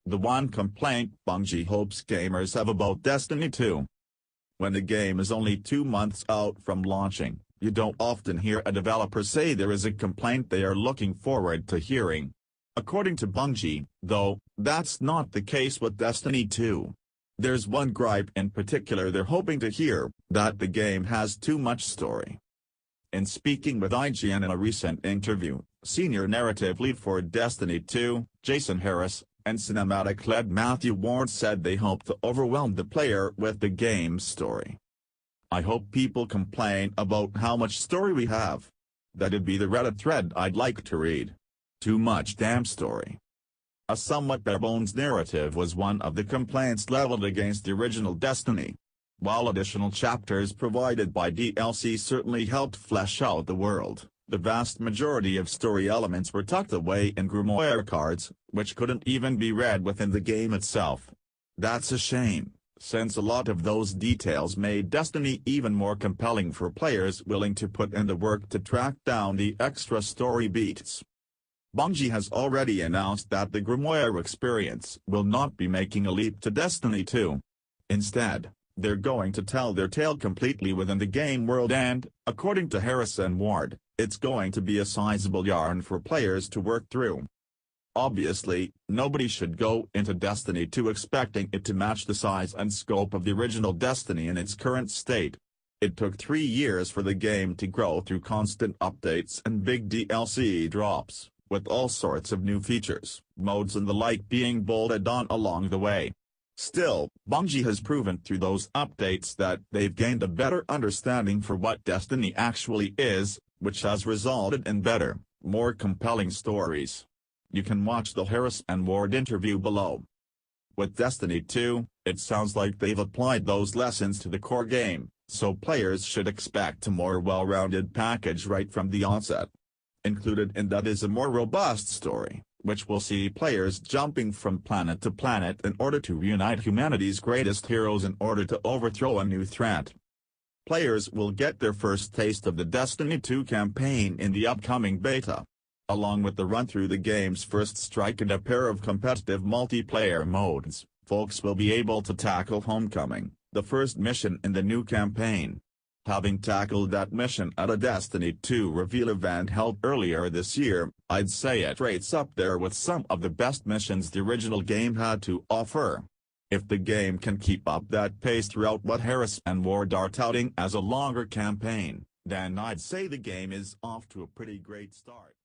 the one complaint Bungie hopes gamers have about Destiny 2. When the game is only 2 months out from launching, you don't often hear a developer say there is a complaint they are looking forward to hearing. According to Bungie, though, that's not the case with Destiny 2. There's one gripe in particular they're hoping to hear, that the game has too much story. In speaking with IGN in a recent interview, senior narrative lead for Destiny 2, Jason Harris, and cinematic lead Matthew Ward said they hope to overwhelm the player with the game's story. "I hope people complain about how much story we have. That'd be the Reddit thread I'd like to read. Too much damn story." A somewhat bare-bones narrative was one of the complaints leveled against the original Destiny. While additional chapters provided by DLC certainly helped flesh out the world, the vast majority of story elements were tucked away in grimoire cards, which couldn't even be read within the game itself. That's a shame, since a lot of those details made Destiny even more compelling for players willing to put in the work to track down the extra story beats. Bungie has already announced that the grimoire experience will not be making a leap to Destiny 2. Instead, they're going to tell their tale completely within the game world and, according to Harris and Ward, it's going to be a sizable yarn for players to work through. Obviously, nobody should go into Destiny 2 expecting it to match the size and scope of the original Destiny in its current state. It took 3 years for the game to grow through constant updates and big DLC drops, with all sorts of new features, modes and the like being bolted on along the way. Still, Bungie has proven through those updates that they've gained a better understanding for what Destiny actually is, which has resulted in better, more compelling stories. You can watch the Harris and Ward interview below. With Destiny 2, it sounds like they've applied those lessons to the core game, so players should expect a more well-rounded package right from the onset. Included in that is a more robust story, which will see players jumping from planet to planet in order to reunite humanity's greatest heroes in order to overthrow a new threat. Players will get their first taste of the Destiny 2 campaign in the upcoming beta. Along with the run through the game's first strike and a pair of competitive multiplayer modes, folks will be able to tackle Homecoming, the first mission in the new campaign. Having tackled that mission at a Destiny 2 reveal event held earlier this year, I'd say it rates up there with some of the best missions the original game had to offer. If the game can keep up that pace throughout what Harris and Ward are touting as a longer campaign, then I'd say the game is off to a pretty great start.